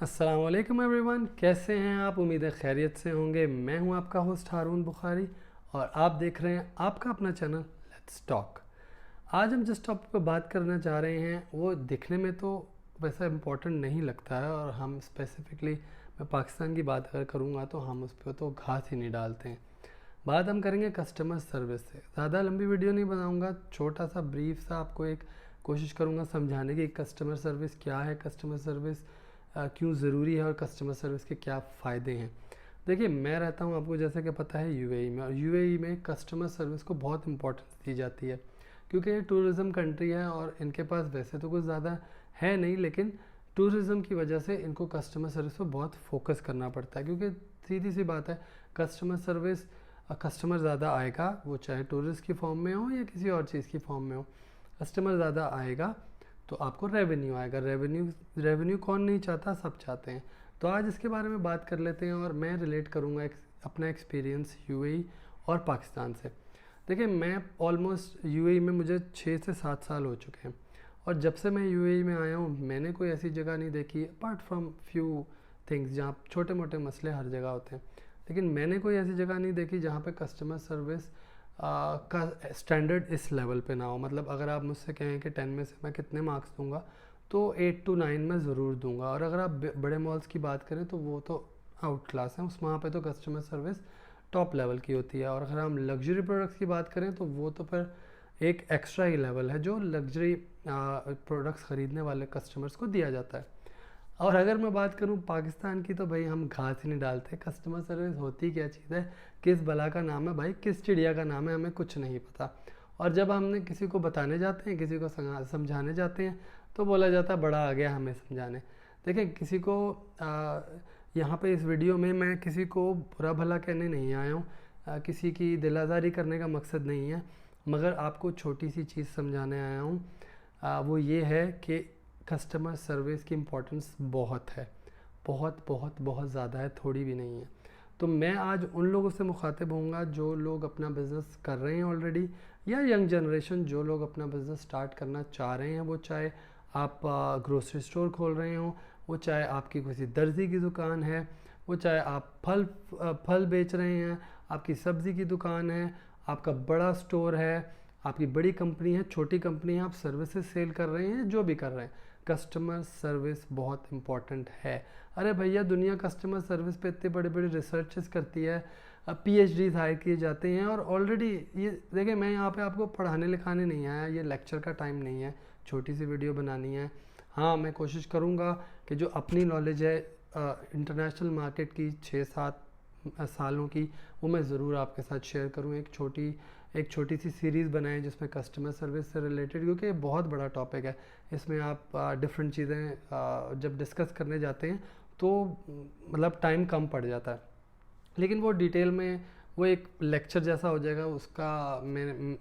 अस्सलाम वालेकुम एवरीवन, कैसे हैं आप? उम्मीद है खैरियत से होंगे। मैं हूं आपका होस्ट हारून बुखारी और आप देख रहे हैं आपका अपना चैनल लेट्स टॉक। आज हम जिस टॉपिक पर बात करना चाह रहे हैं वो दिखने में तो वैसा इम्पोर्टेंट नहीं लगता है, और हम स्पेसिफिकली मैं पाकिस्तान की बात अगर करूँगा तो हम उस पर तो घास ही नहीं डालते हैं। बात हम करेंगे कस्टमर सर्विस से। ज़्यादा लंबी वीडियो नहीं बनाऊँगा, छोटा सा ब्रीफ सा आपको एक कोशिश करूँगा समझाने की कस्टमर सर्विस क्या है, कस्टमर सर्विस क्यों ज़रूरी है और कस्टमर सर्विस के क्या फ़ायदे हैं। देखिए, मैं रहता हूँ, आपको जैसे कि पता है, यूएई में, और यूएई में कस्टमर सर्विस को बहुत इंपॉर्टेंस दी जाती है क्योंकि ये टूरिज़्म कंट्री है और इनके पास वैसे तो कुछ ज़्यादा है नहीं, लेकिन टूरिज़्म की वजह से इनको कस्टमर सर्विस पर बहुत फोकस करना पड़ता है। क्योंकि सीधी सी बात है, कस्टमर सर्विस, कस्टमर ज़्यादा आएगा, वो चाहे टूरिस्ट की फॉर्म में हो या किसी और चीज़ की फॉर्म में हो, कस्टमर ज़्यादा आएगा तो आपको रेवेन्यू आएगा। रेवेन्यू कौन नहीं चाहता, सब चाहते हैं। तो आज इसके बारे में बात कर लेते हैं और मैं रिलेट करूँगा अपना एक्सपीरियंस यूएई और पाकिस्तान से। देखिए, मैं ऑलमोस्ट यूएई में मुझे 6 से 7 साल हो चुके हैं, और जब से मैं यूएई में आया हूँ मैंने कोई ऐसी जगह नहीं देखी, अपार्ट फ्रॉम फ्यू थिंग्स जहाँ छोटे मोटे मसले हर जगह होते हैं, लेकिन मैंने कोई ऐसी जगह नहीं देखी जहाँ पे कस्टमर सर्विस का स्टैंडर्ड इस लेवल पे ना हो। मतलब अगर आप मुझसे कहें कि 10 में से मैं कितने मार्क्स दूंगा, तो 8 to 9 मैं ज़रूर दूंगा। और अगर आप बड़े मॉल्स की बात करें तो वो तो आउट क्लास है, उस वहाँ पे तो कस्टमर सर्विस टॉप लेवल की होती है। और अगर हम लग्जरी प्रोडक्ट्स की बात करें तो वो तो फिर एक एक्स्ट्रा ही लेवल है जो लग्जरी प्रोडक्ट्स ख़रीदने वाले कस्टमर्स को दिया जाता है। और अगर मैं बात करूं पाकिस्तान की, तो भाई हम घास ही नहीं डालते। कस्टमर सर्विस होती क्या चीज़ है, किस बला का नाम है भाई, किस चिड़िया का नाम है, हमें कुछ नहीं पता। और जब हमने किसी को बताने जाते हैं, किसी को समझाने जाते हैं, तो बोला जाता है बड़ा आ गया हमें समझाने। देखें, किसी को यहाँ पे इस वीडियो में मैं किसी को बुरा भला कहने नहीं आया हूँ, किसी की दिल आज़ारी करने का मकसद नहीं है, मगर आपको छोटी सी चीज़ समझाने आया हूँ। वो ये है कि कस्टमर सर्विस की इम्पोर्टेंस बहुत है, बहुत बहुत बहुत ज़्यादा है, थोड़ी भी नहीं है। तो मैं आज उन लोगों से मुखातिब होऊंगा जो लोग अपना बिज़नेस कर रहे हैं ऑलरेडी, या यंग जनरेशन जो लोग अपना बिज़नेस स्टार्ट करना चाह रहे हैं। वो चाहे आप ग्रोसरी स्टोर खोल रहे हो, वो चाहे आपकी किसी दर्जी की दुकान है, वो चाहे आप फल बेच रहे हैं, आपकी सब्ज़ी की दुकान है, आपका बड़ा स्टोर है, आपकी बड़ी कंपनी है, छोटी कंपनी है, आप सर्विसेज सेल कर रहे हैं, जो भी कर रहे हैं, कस्टमर सर्विस बहुत इंपॉर्टेंट है। अरे भैया, दुनिया कस्टमर सर्विस पे इतने बड़े बड़े रिसर्चेस करती है, पीएचडीज हायर किए जाते हैं, और ऑलरेडी ये देखिए, मैं यहाँ पे आपको पढ़ाने लिखाने नहीं आया, ये लेक्चर का टाइम नहीं है, छोटी सी वीडियो बनानी है। हाँ, मैं कोशिश करूँगा कि जो अपनी नॉलेज है इंटरनेशनल मार्केट की 6-7 सालों की, वो मैं ज़रूर आपके साथ शेयर करूँ। एक छोटी सी सीरीज़ बनाएं जिसमें कस्टमर सर्विस से रिलेटेड, क्योंकि ये बहुत बड़ा टॉपिक है। इसमें आप डिफरेंट चीज़ें जब डिस्कस करने जाते हैं तो मतलब टाइम कम पड़ जाता है, लेकिन वो डिटेल में वो एक लेक्चर जैसा हो जाएगा। उसका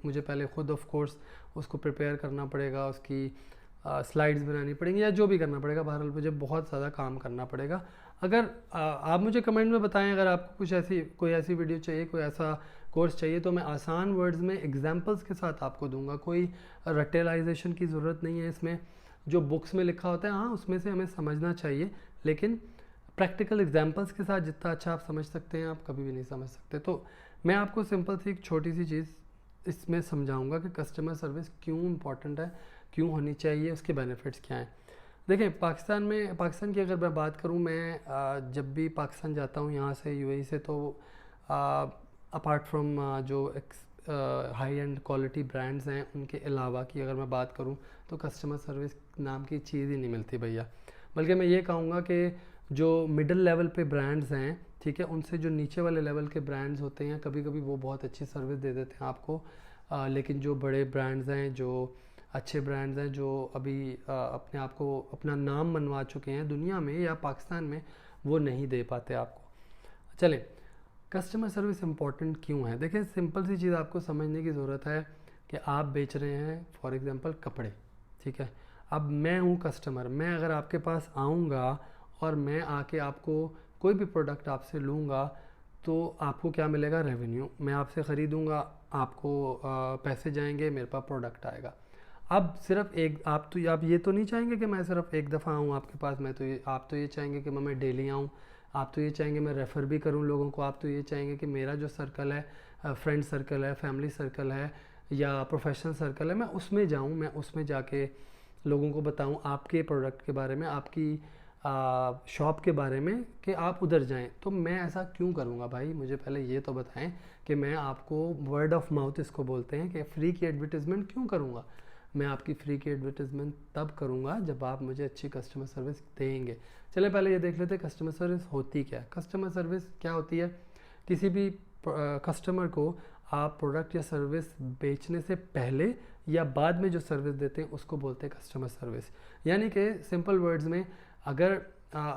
मुझे पहले खुद ऑफ कोर्स उसको प्रिपेयर करना पड़ेगा, उसकी स्लाइड्स बनानी पड़ेंगी, या जो भी करना पड़ेगा। बहरहाल मुझे बहुत ज़्यादा काम करना पड़ेगा। अगर आप मुझे कमेंट में बताएं, अगर आपको कुछ कोई ऐसी वीडियो चाहिए, कोई ऐसा कोर्स चाहिए, तो मैं आसान वर्ड्स में एग्जांपल्स के साथ आपको दूंगा। कोई रटेलाइजेशन की ज़रूरत नहीं है इसमें। जो बुक्स में लिखा होता है, हाँ, उसमें से हमें समझना चाहिए, लेकिन प्रैक्टिकल एग्जांपल्स के साथ जितना अच्छा आप समझ सकते हैं, आप कभी भी नहीं समझ सकते। तो मैं आपको सिंपल सी एक छोटी सी चीज़ इसमें समझाऊंगा कि कस्टमर सर्विस क्यों इम्पॉर्टेंट है, क्यों होनी चाहिए, उसके बेनिफिट्स क्या हैं। देखिए, पाकिस्तान की अगर मैं बात करूं, मैं जब भी पाकिस्तान जाता हूं यहाँ से, यूएई से, तो अपार्ट फ्रॉम जो हाई एंड क्वालिटी ब्रांड्स हैं उनके अलावा की अगर मैं बात करूं, तो कस्टमर सर्विस नाम की चीज़ ही नहीं मिलती भैया। बल्कि मैं ये कहूँगा कि जो मिडिल लेवल पे ब्रांड्स हैं, ठीक है, उनसे जो नीचे वाले लेवल के ब्रांड्स होते हैं, कभी कभी वो बहुत अच्छी सर्विस दे देते हैं आपको, लेकिन जो बड़े ब्रांड्स हैं, जो अच्छे ब्रांड्स हैं, जो अभी अपने आप को अपना नाम मनवा चुके हैं दुनिया में या पाकिस्तान में, वो नहीं दे पाते आपको। चलें, कस्टमर सर्विस इम्पॉर्टेंट क्यों है। देखिए, सिंपल सी चीज़ आपको समझने की ज़रूरत है कि आप बेच रहे हैं फॉर एग्ज़ाम्पल कपड़े, ठीक है। अब मैं हूँ कस्टमर, मैं अगर आपके पास आऊँगा और मैं आके आपको कोई भी प्रोडक्ट आपसे लूँगा, तो आपको क्या मिलेगा, रेवेन्यू। मैं आपसे ख़रीदूँगा, आपको पैसे जाएंगे, मेरे पास प्रोडक्ट आएगा। अब सिर्फ एक आप ये तो नहीं चाहेंगे कि मैं सिर्फ एक दफ़ा आऊँ आपके पास, आप तो ये चाहेंगे कि मैं डेली आऊँ, आप तो ये चाहेंगे मैं रेफ़र भी करूँ लोगों को, आप तो ये चाहेंगे कि मेरा जो सर्कल है, फ्रेंड सर्कल है, फैमिली सर्कल है या प्रोफेशनल सर्कल है, मैं उसमें जाऊँ, मैं उसमें जाके लोगों को बताऊँ आपके प्रोडक्ट के बारे में, आपकी शॉप के बारे में, कि आप उधर जाएं। तो मैं ऐसा क्यों करूँगा भाई, मुझे पहले ये तो बताएं कि मैं आपको वर्ड ऑफ माउथ इसको बोलते हैं कि फ्री की एडवर्टीज़मेंट क्यों करूँगा। मैं आपकी फ्री की एडवर्टीज़मेंट तब करूँगा जब आप मुझे अच्छी कस्टमर सर्विस देंगे। चले पहले ये देख लेते हैं कस्टमर सर्विस होती क्या है। कस्टमर सर्विस क्या होती है, किसी भी कस्टमर को आप प्रोडक्ट या सर्विस बेचने से पहले या बाद में जो सर्विस देते हैं उसको बोलते हैं कस्टमर सर्विस। यानी कि सिंपल वर्ड्स में, अगर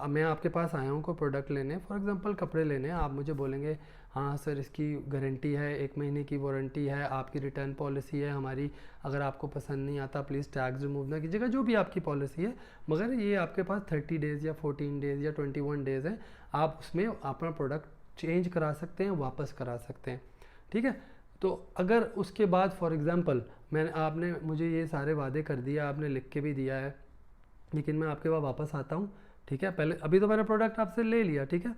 मैं आपके पास आया हूँ कोई प्रोडक्ट लेने, फॉर एग्जांपल कपड़े लेने, आप मुझे बोलेंगे हाँ सर इसकी गारंटी है, 1 महीने की वारंटी है, आपकी रिटर्न पॉलिसी है हमारी, अगर आपको पसंद नहीं आता प्लीज़ टैग्स रिमूव ना कीजिएगा, जो भी आपकी पॉलिसी है, मगर ये आपके पास 30 डेज़ या 14 डेज़ या 21 डेज़ है, आप उसमें अपना प्रोडक्ट चेंज करा सकते हैं, वापस करा सकते हैं, ठीक है। तो अगर उसके बाद फॉर एग्ज़ाम्पल आपने मुझे ये सारे वादे कर दिए, आपने लिख के भी दिया है, लेकिन मैं आपके पास वापस आता हूँ, ठीक है, पहले अभी तो मैंने प्रोडक्ट आपसे ले लिया, ठीक है,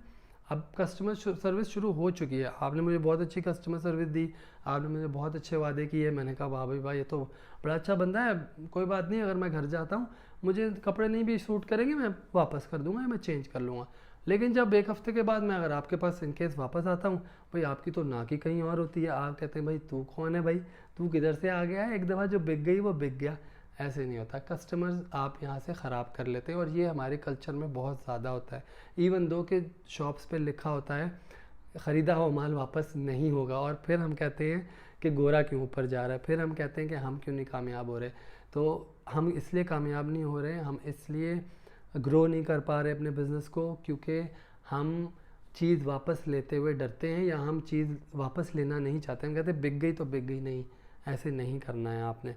अब कस्टमर सर्विस शुरू हो चुकी है, आपने मुझे बहुत अच्छी कस्टमर सर्विस दी, आपने मुझे बहुत अच्छे वादे किए, मैंने कहा वाह भाई वाह ये तो बड़ा अच्छा बंदा है, कोई बात नहीं, अगर मैं घर जाता हूँ मुझे कपड़े नहीं भी सूट करेंगे मैं वापस कर दूंगा या मैं चेंज कर लूँगा। लेकिन जब 1 हफ्ते के बाद मैं अगर आपके पास इनकेस वापस आता हूँ, भाई आपकी तो ना की कहीं और होती है, आप कहते हैं भाई तू कौन है भाई, तू किधर से आ गया है, एक दफ़ा जो बिक गई वो बिक गया। ऐसे नहीं होता, कस्टमर्स आप यहाँ से ख़राब कर लेते हैं और ये हमारे कल्चर में बहुत ज़्यादा होता है। इवन दो के शॉप्स पे लिखा होता है ख़रीदा हुआ माल वापस नहीं होगा, और फिर हम कहते हैं कि गोरा क्यों ऊपर जा रहा है, फिर हम कहते हैं कि हम क्यों नहीं कामयाब हो रहे। तो हम इसलिए कामयाब नहीं हो रहे, हम इसलिए ग्रो नहीं कर पा रहे अपने बिज़नेस को, क्योंकि हम चीज़ वापस लेते हुए डरते हैं या हम चीज़ वापस लेना नहीं चाहते। हम कहते हैं बिक गई तो बिक गई, नहीं, ऐसे नहीं करना है आपने,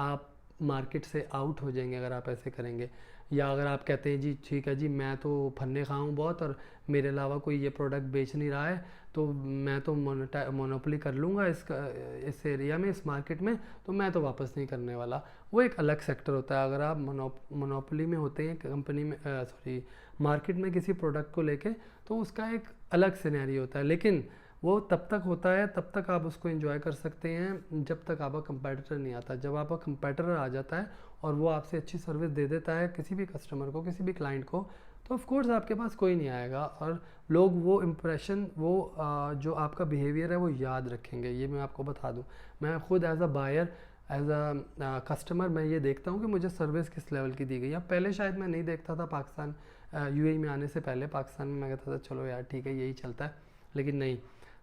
आप मार्केट से आउट हो जाएंगे अगर आप ऐसे करेंगे। या अगर आप कहते हैं जी ठीक है जी मैं तो फन्ने खा हूँ बहुत और मेरे अलावा कोई ये प्रोडक्ट बेच नहीं रहा है, तो मैं तो मोनोपोली कर लूँगा इस एरिया में, इस मार्केट में, तो मैं तो वापस नहीं करने वाला। वो एक अलग सेक्टर होता है। अगर आप मोनोपोली में होते हैं कंपनी में, सॉरी मार्केट में किसी प्रोडक्ट को लेके, तो उसका एक अलग सिनेरियो होता है, लेकिन वो तब तक होता है, तब तक आप उसको एंजॉय कर सकते हैं जब तक आपका कंपेटिटर नहीं आता। जब आपका कंपेटिटर आ जाता है और वो आपसे अच्छी सर्विस दे देता है किसी भी कस्टमर को, किसी भी क्लाइंट को, तो ऑफ कोर्स आपके पास कोई नहीं आएगा और लोग वो इम्प्रेशन, वो जो आपका बिहेवियर है वो याद रखेंगे। ये मैं आपको बता दूं, मैं खुद as a buyer, as a customer मैं ये देखता हूँ कि मुझे सर्विस किस लेवल की दी गई है। पहले शायद मैं नहीं देखता था, पाकिस्तान यूएई में आने से पहले पाकिस्तान में मैं कहता था चलो यार ठीक है यही चलता है, लेकिन नहीं,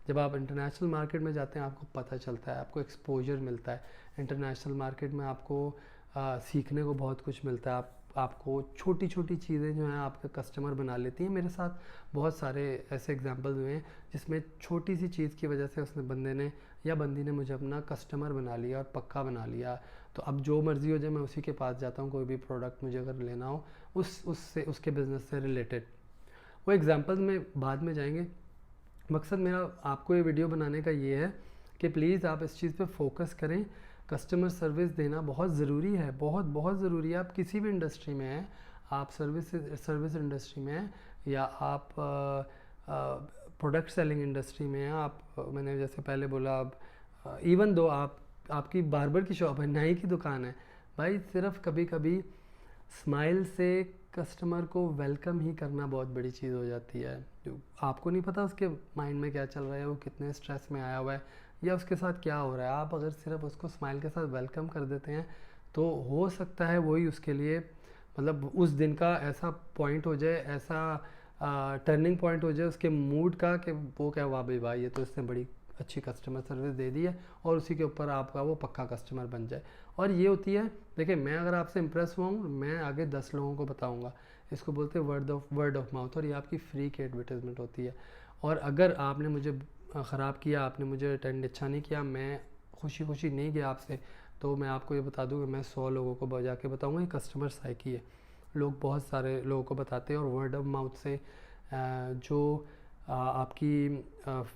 जब आप इंटरनेशनल मार्केट में जाते हैं आपको पता चलता है, आपको एक्सपोजर मिलता है। इंटरनेशनल मार्केट में आपको सीखने को बहुत कुछ मिलता है। आपको छोटी छोटी चीज़ें जो हैं आपके कस्टमर बना लेती हैं। मेरे साथ बहुत सारे ऐसे एग्जांपल्स हुए हैं जिसमें छोटी सी चीज़ की वजह से उसने बंदे ने या बंदी ने मुझे अपना कस्टमर बना लिया और पक्का बना लिया। तो अब जो मर्ज़ी हो जाए मैं उसी के पास जाता हूँ, कोई भी प्रोडक्ट मुझे अगर लेना हो उससे उसके बिज़नेस से रिलेटेड। वो एग्जांपल्स में बाद में जाएंगे। मकसद मेरा आपको ये वीडियो बनाने का ये है कि प्लीज़ आप इस चीज़ पे फोकस करें। कस्टमर सर्विस देना बहुत ज़रूरी है, बहुत बहुत ज़रूरी है। आप किसी भी इंडस्ट्री में हैं, आप सर्विस इंडस्ट्री में हैं या आप प्रोडक्ट सेलिंग इंडस्ट्री में हैं, आप मैंने जैसे पहले बोला, आप इवन दो आपकी बार्बर की शॉप है, नाई की दुकान है, भाई सिर्फ कभी कभी स्माइल से कस्टमर को वेलकम ही करना बहुत बड़ी चीज़ हो जाती है। जो आपको नहीं पता उसके माइंड में क्या चल रहा है, वो कितने स्ट्रेस में आया हुआ है या उसके साथ क्या हो रहा है। आप अगर सिर्फ उसको स्माइल के साथ वेलकम कर देते हैं तो हो सकता है वही उसके लिए मतलब उस दिन का ऐसा पॉइंट हो जाए, ऐसा टर्निंग पॉइंट हो जाए उसके मूड का कि वो क्या, वाह भाई वाह ये तो इसने बड़ी अच्छी कस्टमर सर्विस दे दी है, और उसी के ऊपर आपका वो पक्का कस्टमर बन जाए। और ये होती है, देखिए मैं अगर आपसे इम्प्रेस हुआ हूँ, मैं आगे 10 लोगों को बताऊँगा। इसको बोलते हैं वर्ड ऑफ माउथ, और ये आपकी फ्री की एडवर्टाइजमेंट होती है। और अगर आपने मुझे ख़राब किया, आपने मुझे अटेंड अच्छा नहीं किया, मैं खुशी खुशी नहीं गया आपसे, तो मैं आपको ये बता दूँ कि मैं 100 लोगों को बजा के बताऊँगा। ये कस्टमर साइकी है, लोग बहुत सारे लोगों को बताते हैं, और वर्ड ऑफ माउथ से जो आपकी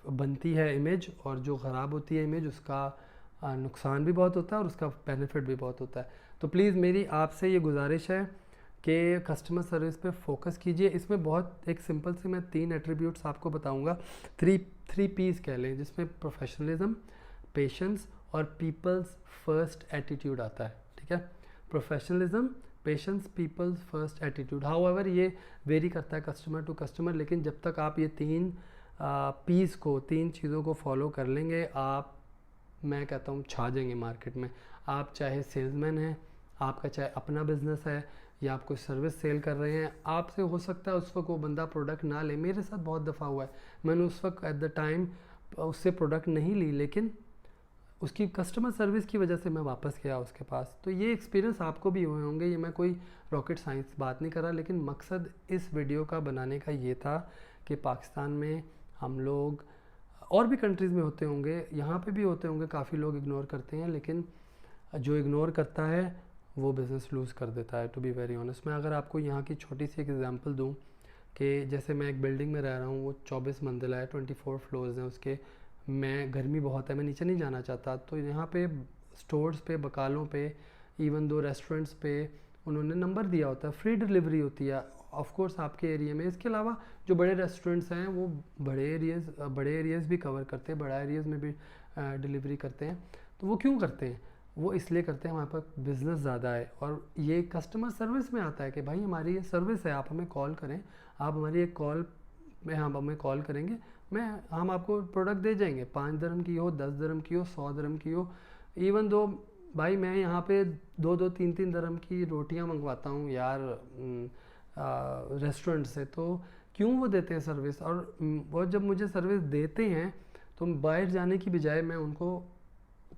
बनती है इमेज और जो ख़राब होती है इमेज, उसका नुकसान भी बहुत होता है और उसका बेनिफिट भी बहुत होता है। तो प्लीज़ मेरी आपसे ये गुजारिश है कि कस्टमर सर्विस पे फोकस कीजिए। इसमें बहुत एक सिंपल से मैं 3 एट्रीब्यूट्स आपको बताऊंगा, थ्री पीस कह लें, जिसमें प्रोफेशनलिज्म, पेशेंस और पीपल्स फर्स्ट एटीट्यूड आता है। ठीक है, professionalism, patience, people's first attitude. However ये वेरी करता है कस्टमर टू कस्टमर, लेकिन जब तक आप ये 3 पीस को, 3 चीज़ों को फॉलो कर लेंगे, आप, मैं कहता हूँ, छा जाएंगे मार्केट में। आप चाहे सेल्समैन हैं, आपका चाहे अपना बिजनेस है या आप कोई सर्विस सेल कर रहे हैं, आपसे हो सकता है उस वक्त वो बंदा प्रोडक्ट ना ले। मेरे साथ बहुत दफ़ा हुआ है, मैंने उस वक्त एट द टाइम उससे प्रोडक्ट नहीं ली, लेकिन उसकी कस्टमर सर्विस की वजह से मैं वापस गया उसके पास। तो ये एक्सपीरियंस आपको भी हुए होंगे। ये मैं कोई रॉकेट साइंस बात नहीं कर रहा, लेकिन मकसद इस वीडियो का बनाने का ये था कि पाकिस्तान में हम लोग, और भी कंट्रीज़ में होते होंगे, यहाँ पे भी होते होंगे, काफ़ी लोग इग्नोर करते हैं, लेकिन जो इग्नोर करता है वो बिज़नेस लूज़ कर देता है। टू बी वेरी ऑनेस्ट, मैं अगर आपको यहाँ की छोटी सी एक एग्जांपल दूँ कि जैसे मैं एक बिल्डिंग में रह रहा हूँ, वो 24 मंजिला है, 24 फ्लोर्स हैं उसके। मैं, गर्मी बहुत है, मैं नीचे नहीं जाना चाहता, तो यहाँ पे स्टोर्स पे, बकालों पे, इवन दो रेस्टोरेंट्स पे उन्होंने नंबर दिया होता है, फ्री डिलीवरी होती है ऑफ कोर्स आपके एरिया में। इसके अलावा जो बड़े रेस्टोरेंट्स हैं वो बड़े एरियाज़ भी कवर करते हैं, बड़ा एरियाज़ में भी डिलीवरी करते हैं। तो वो क्यों करते हैं? वो इसलिए करते हैं, हमारे पास बिज़नेस ज़्यादा है, और ये कस्टमर सर्विस में आता है कि भाई हमारी ये सर्विस है, आप हमें कॉल करें, आप हमारी एक कॉल में, हम हमें कॉल करेंगे, हम आपको प्रोडक्ट दे जाएंगे, 5 दिरहम की हो, 10 दिरहम की हो, 100 दिरहम की हो। इवन दो भाई मैं यहाँ पे 2-2, 3-3 दिरहम की रोटियाँ मंगवाता हूँ यार रेस्टोरेंट से, तो क्यों वो देते हैं सर्विस? और वो जब मुझे सर्विस देते हैं तो बाहर जाने की बजाय मैं उनको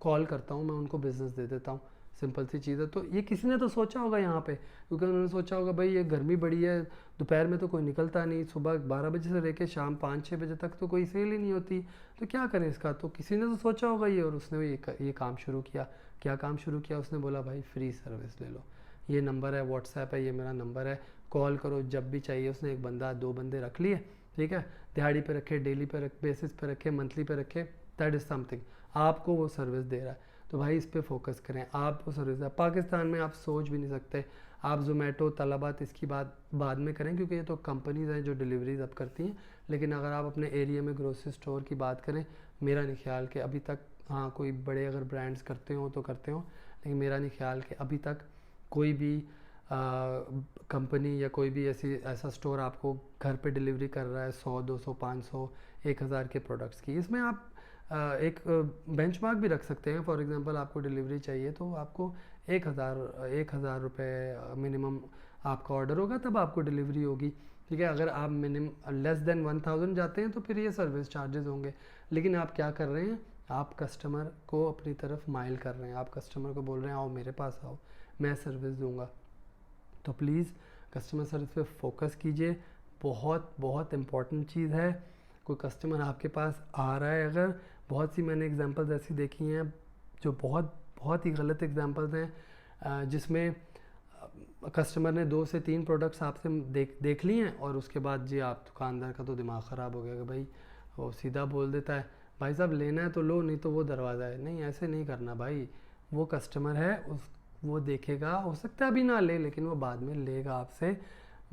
कॉल करता हूँ, मैं उनको बिज़नेस दे देता हूँ। सिंपल सी चीज़ है। तो ये किसी ने तो सोचा होगा यहाँ पे, क्योंकि उन्होंने सोचा होगा भाई ये गर्मी बड़ी है, दोपहर में तो कोई निकलता नहीं, सुबह 12 बजे से लेकर शाम 5-6 बजे तक तो कोई सेल ही नहीं होती, तो क्या करें इसका? तो किसी ने तो सोचा होगा ये, और उसने ये काम शुरू किया। क्या काम शुरू किया? उसने बोला भाई फ्री सर्विस ले लो, ये नंबर है, व्हाट्सएप है, ये मेरा नंबर है, कॉल करो जब भी चाहिए। उसने 1 बंदा 2 बंदे रख लिए, ठीक है, दिहाड़ी पे रखे, डेली पे बेसिस पे रखे, मंथली पे रखे, दैट इज़ समथिंग, आपको वो सर्विस दे रहा है। तो भाई इस पे फोकस करें, आप वो सर्विस है। पाकिस्तान में आप सोच भी नहीं सकते, आप जोमेटो, तलबात, इसकी बात बाद में करें, क्योंकि ये तो कंपनीज़ हैं जो डिलीवरीज अब करती हैं। लेकिन अगर आप अपने एरिया में ग्रोसरी स्टोर की बात करें, मेरा नहीं ख्याल कि अभी तक, हाँ कोई बड़े अगर ब्रांड्स करते हो तो करते हो, लेकिन मेरा नहीं ख्याल कि अभी तक कोई भी कंपनी या कोई भी ऐसा स्टोर आपको घर पे डिलीवरी कर रहा है 100, 200, 500, 1000 के प्रोडक्ट्स की। इसमें आप एक बेंचमार्क भी रख सकते हैं। फॉर एग्जांपल आपको डिलीवरी चाहिए तो आपको 1000 रुपये मिनिमम आपका ऑर्डर होगा, तब आपको डिलीवरी होगी। ठीक है, अगर आप मिनिमम लेस देन 1000 जाते हैं तो फिर ये सर्विस चार्जेस होंगे। लेकिन आप क्या कर रहे हैं? आप कस्टमर को अपनी तरफ माइल कर रहे हैं, आप कस्टमर को बोल रहे हैं आओ मेरे पास आओ, मैं सर्विस दूंगा। तो प्लीज़ कस्टमर सर्विस पे फोकस कीजिए, बहुत बहुत इम्पॉर्टेंट चीज़ है। कोई कस्टमर आपके पास आ रहा है, अगर, बहुत सी मैंने एग्जांपल्स ऐसी देखी हैं जो बहुत ही गलत एग्जांपल्स हैं, जिसमें कस्टमर ने 2 से 3 प्रोडक्ट्स आपसे देख लिए हैं, और उसके बाद जी आप, दुकानदार का तो दिमाग ख़राब हो गया कि भाई, वो सीधा बोल देता है भाई साहब लेना है तो लो, नहीं तो वो दरवाज़ा है। नहीं, ऐसे नहीं करना भाई, वो कस्टमर है, वो देखेगा, हो सकता है अभी ना ले, लेकिन वो बाद में लेगा आपसे।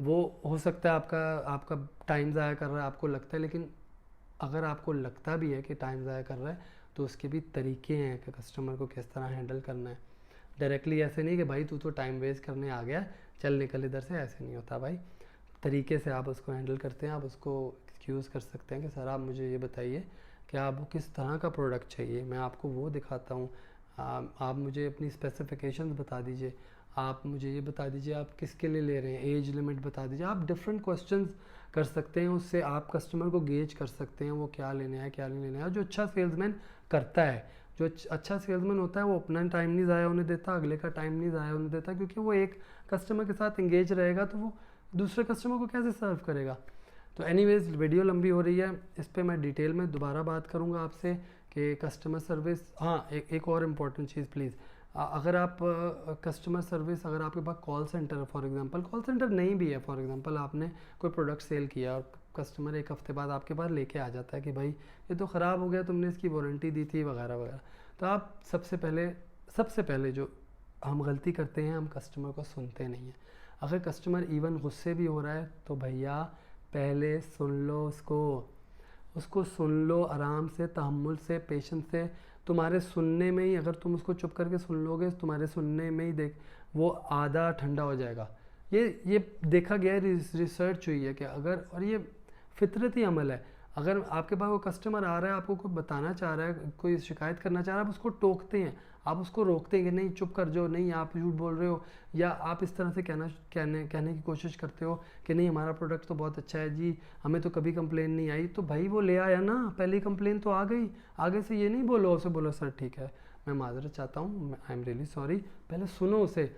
वो हो सकता है आपका टाइम ज़ाया कर रहा है, आपको लगता है, लेकिन अगर आपको लगता भी है कि टाइम ज़ाया कर रहा है तो उसके भी तरीके हैं कि कस्टमर को किस तरह हैंडल करना है। डायरेक्टली ऐसे नहीं कि भाई तू तो टाइम वेस्ट करने आ गया, चल निकल इधर से, ऐसे नहीं होता भाई। तरीके से आप उसको हैंडल करते हैं। आप उसको एक्सक्यूज़ कर सकते हैं कि सर आप मुझे ये बताइए कि आपको किस तरह का प्रोडक्ट चाहिए, मैं आपको वो दिखाता हूँ। आप मुझे अपनी स्पेसिफिकेशंस बता दीजिए, आप मुझे ये बता दीजिए आप किसके लिए ले रहे हैं, एज लिमिट बता दीजिए। आप डिफरेंट क्वेश्चंस कर सकते हैं, उससे आप कस्टमर को गेज कर सकते हैं वो क्या लेने आया, क्या नहीं लेने आया। जो अच्छा सेल्समैन करता है, जो अच्छा सेल्समैन होता है, वो अपना टाइम नहीं ज़ाया होने देता, अगले का टाइम नहीं ज़ाया होने देता, क्योंकि वो एक कस्टमर के साथ इंगेज रहेगा तो वो दूसरे कस्टमर को कैसे सर्व करेगा। तो एनीवेज वीडियो लंबी हो रही है, इस पर मैं डिटेल में दोबारा बात करूँगा आपसे कि कस्टमर सर्विस। हाँ, एक और इम्पॉर्टेंट चीज़ प्लीज़, अगर आप कस्टमर सर्विस, अगर आपके पास कॉल सेंटर है, फॉर एग्जांपल कॉल सेंटर नहीं भी है, फॉर एग्जांपल आपने कोई प्रोडक्ट सेल किया और कस्टमर 1 हफ्ते बाद आपके पास लेके आ जाता है कि भाई ये तो ख़राब हो गया, तुमने इसकी वारंटी दी थी वगैरह वगैरह, तो आप सबसे पहले जो हम गलती करते हैं, हम कस्टमर को सुनते नहीं हैं। अगर कस्टमर इवन गुस्से भी हो रहा है तो भैया पहले सुन लो उसको सुन लो आराम से, तहम्मुल से, पेशेंस से। तुम्हारे सुनने में ही, अगर तुम उसको चुप करके सुन लोगे, तुम्हारे सुनने में ही देख वो आधा ठंडा हो जाएगा। ये देखा गया है, रिसर्च हुई है कि अगर, और ये फितरती अमल है, अगर आपके पास वो कस्टमर आ रहा है, आपको कोई बताना चाह रहा है, कोई शिकायत करना चाह रहा है, आप उसको टोकते हैं, आप उसको रोकते हैं कि नहीं चुप कर जाओ, नहीं आप झूठ बोल रहे हो, या आप इस तरह से कहने की कोशिश करते हो कि नहीं हमारा प्रोडक्ट तो बहुत अच्छा है जी, हमें तो कभी कंप्लेन नहीं आई, तो भाई वो ले आया ना, पहली कंप्लेन तो आ गई। आगे से ये नहीं बोलो उसे, बोलो सर ठीक है मैं माजरत चाहता हूँ, आई एम रियली सॉरी। पहले सुनो उसे,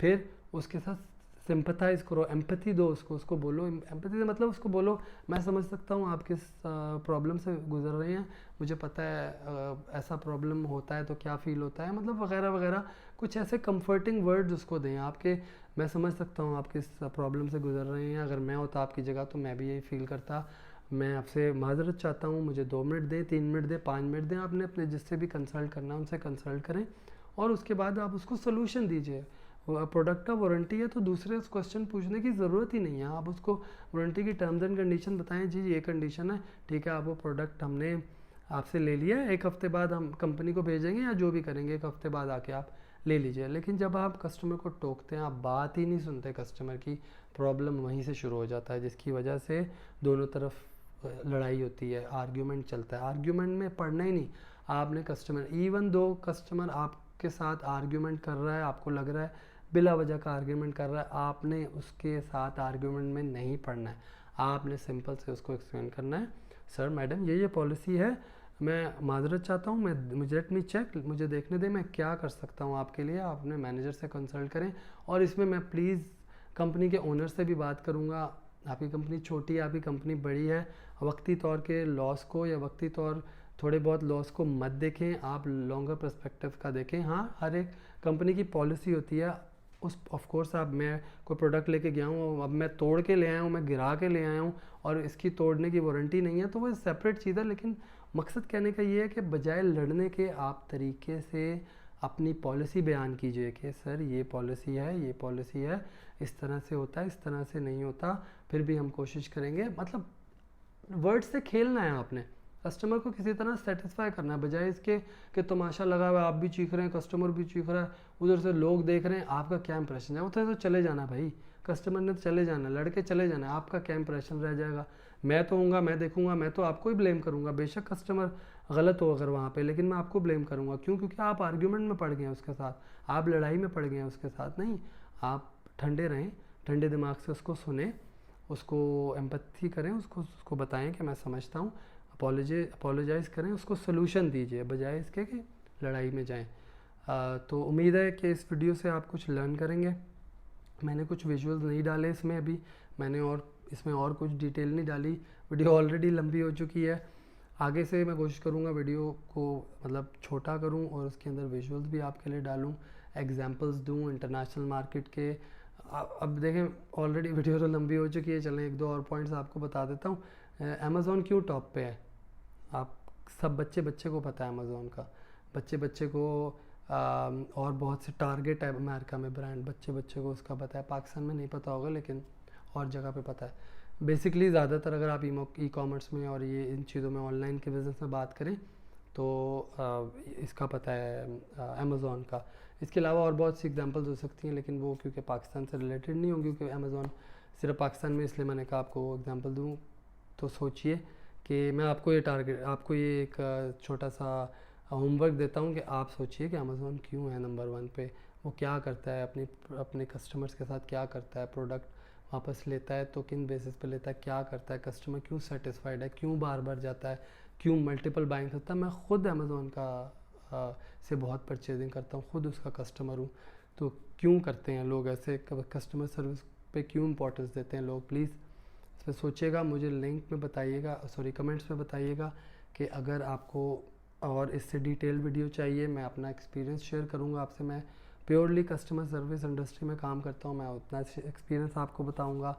फिर उसके साथ सिंपथाइज़ करो, एम्पैथी दो उसको बोलो। एम्पैथी से मतलब उसको बोलो मैं समझ सकता हूँ आप किस प्रॉब्लम से गुजर रहे हैं, मुझे पता है ऐसा प्रॉब्लम होता है तो क्या फ़ील होता है, मतलब वगैरह वगैरह। कुछ ऐसे कंफर्टिंग वर्ड्स उसको दें आपके, मैं समझ सकता हूँ आप किस प्रॉब्लम से गुजर रहे हैं, अगर मैं होता आपकी जगह तो मैं भी यही फ़ील करता, मैं आपसे माजरत चाहता हूँ, मुझे 2 मिनट दें, 3 मिनट दें, 5 मिनट दें, आपने अपने जिससे भी कंसल्ट करना है उनसे कंसल्ट करें, और उसके बाद आप उसको सोल्यूशन दीजिए। प्रोडक्ट का वारंटी है तो दूसरे क्वेश्चन पूछने की ज़रूरत ही नहीं है, आप उसको वारंटी की टर्म्स एंड कंडीशन बताएं, जी ये कंडीशन है, ठीक है आप वो प्रोडक्ट हमने आपसे ले लिया, 1 हफ़्ते बाद हम कंपनी को भेजेंगे या जो भी करेंगे, 1 हफ़्ते बाद आके आप ले लीजिए। लेकिन जब आप कस्टमर को टोकते हैं, आप बात ही नहीं सुनते कस्टमर की, प्रॉब्लम वहीं से शुरू हो जाता है, जिसकी वजह से दोनों तरफ लड़ाई होती है, आर्ग्यूमेंट चलता है। आर्ग्यूमेंट में पढ़ना ही नहीं, आपने कस्टमर, इवन दो कस्टमर आपके साथ आर्ग्यूमेंट कर रहा है, आपको लग रहा है बिला वजह का आर्ग्यूमेंट कर रहा है, आपने उसके साथ आर्ग्यूमेंट में नहीं पढ़ना है, आपने सिंपल से उसको एक्सप्लेन करना है, सर मैडम ये पॉलिसी है, मैं माजरत चाहता हूँ, मुझे लेट मी चेक, मुझे देखने दें मैं क्या कर सकता हूँ आपके लिए, आप अपने मैनेजर से कंसल्ट करें, और इसमें मैं प्लीज़ कंपनी के ओनर से भी बात करूँगा, आपकी कंपनी छोटी है, आपकी कंपनी बड़ी है, वक्ती तौर के लॉस को या वक्ती तौर थोड़े बहुत लॉस को मत देखें, आप लॉन्गर पर्सपेक्टिव का देखें। हाँ, हर एक कंपनी की पॉलिसी होती है, उस ऑफ कोर्स आप, मैं कोई प्रोडक्ट लेके गया हूँ, अब मैं तोड़ के ले आया हूँ, मैं गिरा के ले आया हूँ और इसकी तोड़ने की वारंटी नहीं है, तो वो सेपरेट चीज़ है। लेकिन मकसद कहने का ये है कि बजाय लड़ने के आप तरीके से अपनी पॉलिसी बयान कीजिए कि सर ये पॉलिसी है, ये पॉलिसी है, इस तरह से होता है, इस तरह से नहीं होता, फिर भी हम कोशिश करेंगे। मतलब वर्ड से खेलना है आपने, कस्टमर को किसी तरह सेटिस्फाई करना है, बजाय इसके कि तमाशा लगा हुआ है, आप भी चीख रहे हैं, कस्टमर भी चीख रहा है, उधर से लोग देख रहे हैं, आपका क्या इंप्रेशन है, उधर तो चले जाना भाई, कस्टमर ने तो चले जाना, लड़के चले जाना, आपका क्या इंप्रेशन रह जाएगा। मैं तो हूँगा, मैं देखूंगा, मैं तो आपको ही ब्लेम करूँगा, बेशक कस्टमर गलत हो अगर वहाँ पे, लेकिन मैं आपको ब्लेम करूँगा। क्यों? क्योंकि आप आर्ग्यूमेंट में पड़ गए हैं उसके साथ, आप लड़ाई में पड़ गए हैं उसके साथ। नहीं, आप ठंडे रहें, ठंडे दिमाग से उसको सुने, उसको एम्पैथी करें, उसको बताएं कि मैं समझता हूँ, अपोलोजाइज़ करें, उसको सोल्यूशन दीजिए बजाय इसके कि लड़ाई में जाएं। तो उम्मीद है कि इस वीडियो से आप कुछ लर्न करेंगे। मैंने कुछ विजुअल्स नहीं डाले इसमें अभी, मैंने और इसमें और कुछ डिटेल नहीं डाली, वीडियो ऑलरेडी लंबी हो चुकी है। आगे से मैं कोशिश करूँगा वीडियो को मतलब छोटा करूँ और उसके अंदर विजुअल्स भी आपके लिए डालूँ, एग्जांपल्स दूँ इंटरनेशनल मार्केट के। अब देखें ऑलरेडी वीडियो तो लंबी हो चुकी है, चलें 1-2 और पॉइंट्स आपको बता देता हूँ। अमेज़ॉन क्यों टॉप पे है? आप सब बच्चे को पता है अमेज़ॉन का, बच्चे को और बहुत से टारगेट है अमेरिका में ब्रांड, बच्चे को उसका पता है, पाकिस्तान में नहीं पता होगा लेकिन और जगह पे पता है। बेसिकली ज़्यादातर अगर आप ई कॉमर्स में और ये इन चीज़ों में ऑनलाइन के बिज़नेस में बात करें तो इसका पता है अमेज़ॉन का। इसके अलावा और बहुत सी एग्जांपल्स हो सकती हैं, लेकिन वो क्योंकि पाकिस्तान से रिलेटेड नहीं होंगी, क्योंकि अमेज़ॉन सिर्फ पाकिस्तान में, इसलिए मैंने कहा आपको एग्जांपल दूँ। तो सोचिए कि मैं आपको ये एक छोटा सा होमवर्क देता हूँ कि आप सोचिए कि अमेज़ॉन क्यों है नंबर 1 पे, वो क्या करता है, अपने कस्टमर्स के साथ क्या करता है, प्रोडक्ट वापस लेता है तो किन बेसिस पे लेता है, क्या करता है, कस्टमर क्यों सेटिस्फाइड है, क्यों बार बार जाता है, क्यों मल्टीपल बाइंग करता है। मैं ख़ुद अमेज़ॉन का से बहुत परचेजिंग करता हूँ, ख़ुद उसका कस्टमर हूँ। तो क्यों करते हैं लोग ऐसे, कस्टमर सर्विस पे क्यों इंपॉर्टेंस देते हैं लोग? प्लीज़ इस पर सोचिएगा, मुझे लिंक में बताइएगा, सॉरी कमेंट्स में बताइएगा कि अगर आपको और इससे डिटेल वीडियो चाहिए। मैं अपना एक्सपीरियंस शेयर करूँगा आपसे, मैं प्योरली कस्टमर सर्विस इंडस्ट्री में काम करता हूँ, मैं उतना एक्सपीरियंस आपको बताऊँगा।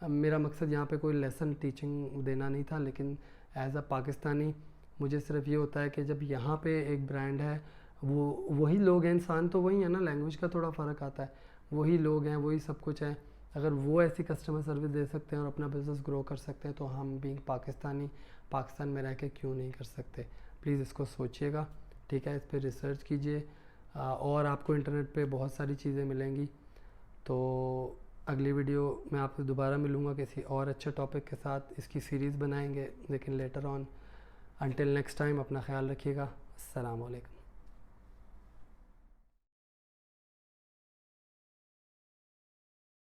मेरा मकसद यहाँ पे कोई लेसन टीचिंग देना नहीं था, लेकिन एज अ पाकिस्तानी मुझे सिर्फ ये होता है कि जब यहाँ पे एक ब्रांड है वही लोग हैं, इंसान तो वही है ना, लैंग्वेज का थोड़ा फ़र्क आता है, वही लोग हैं, वही सब कुछ है। अगर वो ऐसी कस्टमर सर्विस दे सकते हैं और अपना बिज़नेस ग्रो कर सकते हैं तो हम बीइंग पाकिस्तानी पाकिस्तान में रह के क्यों नहीं कर सकते। प्लीज़ इसको सोचिएगा, ठीक है, इस पर रिसर्च कीजिए। और आपको इंटरनेट पे बहुत सारी चीज़ें मिलेंगी। तो अगली वीडियो में आपसे दोबारा मिलूँगा किसी और अच्छे टॉपिक के साथ, इसकी सीरीज़ बनाएंगे लेकिन later on. Until next time अपना ख्याल रखिएगा। अस्सलाम वालेकुम।